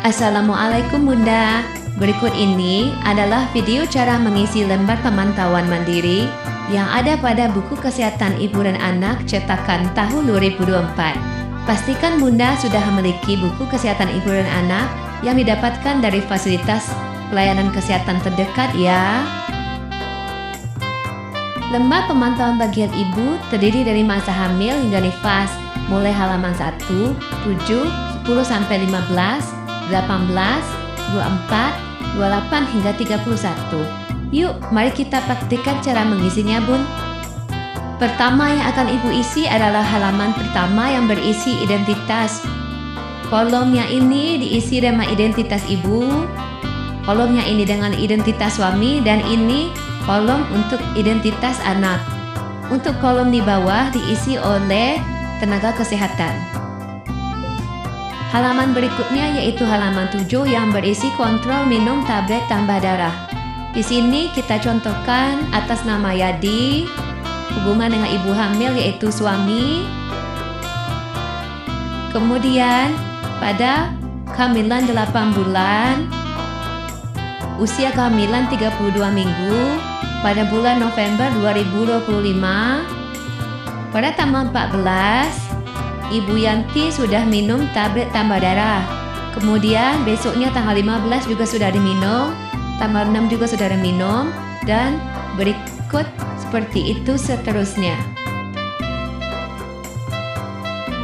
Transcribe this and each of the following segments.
Assalamualaikum Bunda. Berikut ini adalah video cara mengisi lembar pemantauan mandiri yang ada pada buku Kesehatan Ibu dan Anak cetakan tahun 2024. Pastikan Bunda sudah memiliki buku Kesehatan Ibu dan Anak yang didapatkan dari fasilitas pelayanan kesehatan terdekat ya. Lembar pemantauan bagian ibu terdiri dari masa hamil hingga nifas, mulai halaman 1, 7, 10-15, 18, 24, 28 hingga 31. Yuk, mari kita praktikkan cara mengisinya, Bun. Pertama yang akan Ibu isi adalah halaman pertama yang berisi identitas. Kolomnya ini diisi nama identitas Ibu, kolomnya ini dengan identitas suami, dan ini kolom untuk identitas anak. Untuk kolom di bawah diisi oleh tenaga kesehatan. Halaman berikutnya yaitu halaman 7 yang berisi kontrol minum tablet tambah darah. Di sini kita contohkan atas nama Yadi, hubungan dengan ibu hamil yaitu suami. Kemudian pada kehamilan 8 bulan, usia kehamilan 32 minggu pada bulan November 2025. Pada tanggal 14, Ibu Yanti sudah minum tablet tambah darah. Kemudian besoknya tanggal 15 juga sudah diminum, tanggal 6 juga sudah diminum, dan berikut seperti itu seterusnya.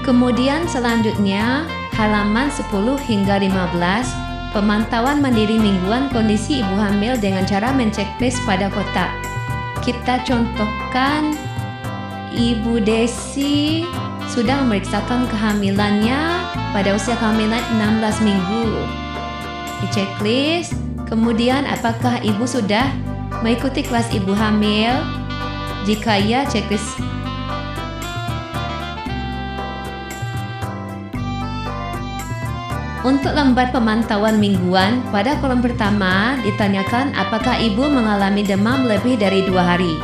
Kemudian selanjutnya halaman 10 hingga 15, pemantauan mandiri mingguan kondisi ibu hamil dengan cara menceklis pada kotak. Kita contohkan Ibu Desi sudah memeriksakan kehamilannya pada usia kehamilan 16 minggu. Di checklist, kemudian apakah ibu sudah mengikuti kelas ibu hamil? Jika iya, checklist. Untuk lembar pemantauan mingguan, pada kolom pertama ditanyakan apakah ibu mengalami demam lebih dari 2 hari.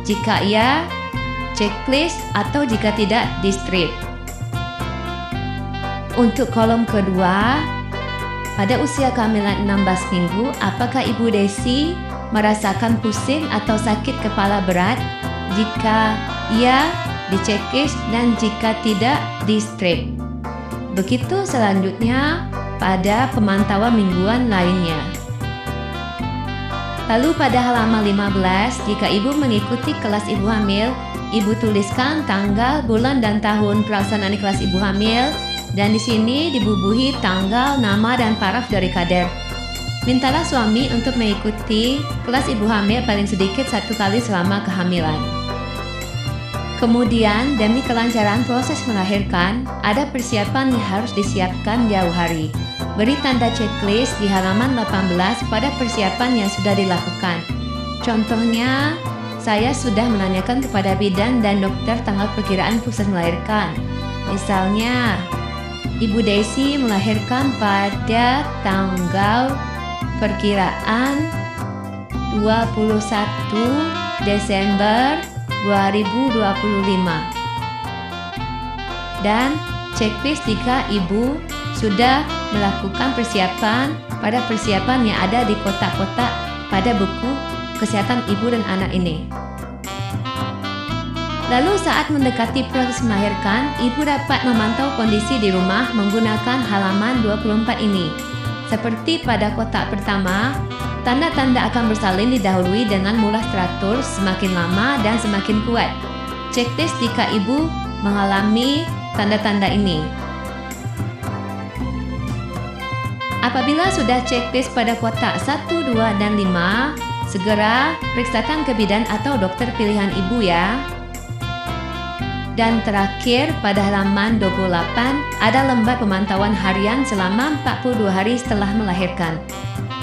Jika iya, checklist, atau jika tidak, di strip. Untuk kolom kedua, pada usia kehamilan 16 minggu, apakah Ibu Desi merasakan pusing atau sakit kepala berat? Jika iya, di checklist, dan jika tidak, di strip. Begitu selanjutnya pada pemantauan mingguan lainnya. Lalu pada halaman 15, jika ibu mengikuti kelas ibu hamil, Ibu tuliskan tanggal, bulan, dan tahun pelaksanaan kelas ibu hamil, dan di sini dibubuhi tanggal, nama, dan paraf dari kader. Mintalah suami untuk mengikuti kelas ibu hamil paling sedikit 1 kali selama kehamilan. Kemudian, demi kelancaran proses melahirkan, ada persiapan yang harus disiapkan jauh hari. Beri tanda checklist di halaman 18 pada persiapan yang sudah dilakukan. Contohnya, saya sudah menanyakan kepada bidan dan dokter tanggal perkiraan proses melahirkan. Misalnya, Ibu Desi melahirkan pada tanggal perkiraan 21 Desember 2025. Dan checklist jika Ibu sudah melakukan persiapan pada persiapan yang ada di kotak-kotak pada buku Kesehatan Ibu dan Anak ini. Lalu saat mendekati proses melahirkan, Ibu dapat memantau kondisi di rumah menggunakan halaman 24 ini. Seperti pada kotak pertama, tanda-tanda akan bersalin didahului dengan mulai teratur semakin lama dan semakin kuat. Checklist jika Ibu mengalami tanda-tanda ini. Apabila sudah checklist pada kotak 1, 2, dan 5, segera periksakan ke bidan atau dokter pilihan ibu ya. Dan terakhir pada halaman 28 ada lembar pemantauan harian selama 42 hari setelah melahirkan.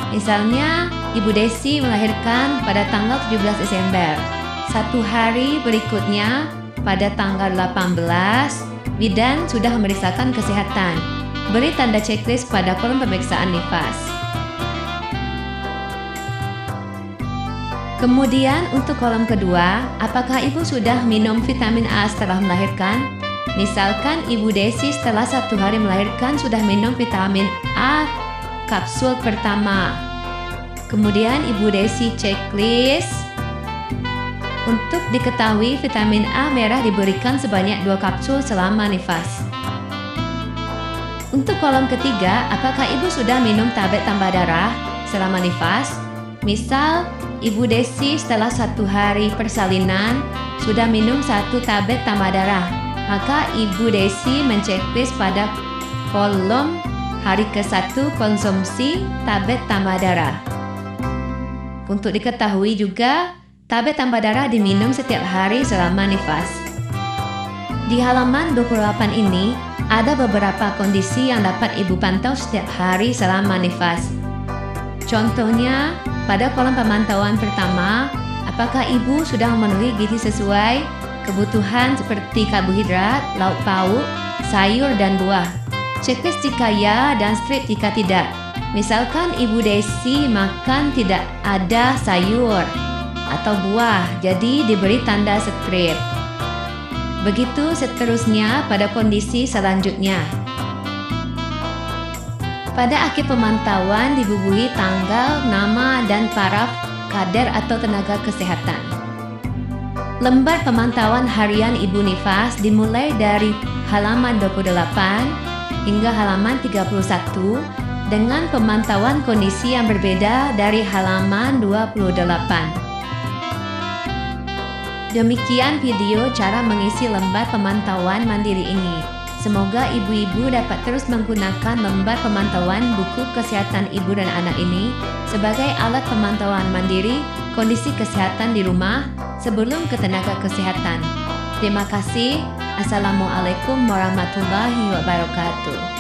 Misalnya Ibu Desi melahirkan pada tanggal 17 Desember. 1 hari berikutnya pada tanggal 18, bidan sudah memeriksakan kesehatan. Beri tanda checklist pada kolom pemeriksaan nifas. Kemudian untuk kolom kedua, apakah ibu sudah minum vitamin A setelah melahirkan? Misalkan Ibu Desi setelah 1 hari melahirkan sudah minum vitamin A kapsul pertama. Kemudian Ibu Desi checklist. Untuk diketahui, vitamin A merah diberikan sebanyak 2 kapsul selama nifas. Untuk kolom ketiga, apakah Ibu sudah minum tablet tambah darah selama nifas? Misal, Ibu Desi setelah 1 hari persalinan sudah minum 1 tablet tambah darah, maka Ibu Desi menceklis pada kolom hari ke-1 konsumsi tablet tambah darah. Untuk diketahui juga, tablet tambah darah diminum setiap hari selama nifas. Di halaman 28 ini, ada beberapa kondisi yang dapat Ibu pantau setiap hari selama nifas. Contohnya, pada kolom pemantauan pertama, apakah Ibu sudah memenuhi gizi sesuai kebutuhan seperti karbohidrat, lauk pauk, sayur, dan buah. Checklist jika ya dan strip jika tidak. Misalkan Ibu Desi makan tidak ada sayur atau buah, jadi diberi tanda strip. Begitu seterusnya pada kondisi selanjutnya. Pada akhir pemantauan dibubuhi tanggal, nama, dan paraf kader atau tenaga kesehatan. Lembar pemantauan harian Ibu nifas dimulai dari halaman 28 hingga halaman 31 dengan pemantauan kondisi yang berbeda dari halaman 28. Demikian video cara mengisi lembar pemantauan mandiri ini. Semoga ibu-ibu dapat terus menggunakan lembar pemantauan buku kesehatan ibu dan anak ini sebagai alat pemantauan mandiri kondisi kesehatan di rumah sebelum ke tenaga kesehatan. Terima kasih. Assalamualaikum warahmatullahi wabarakatuh.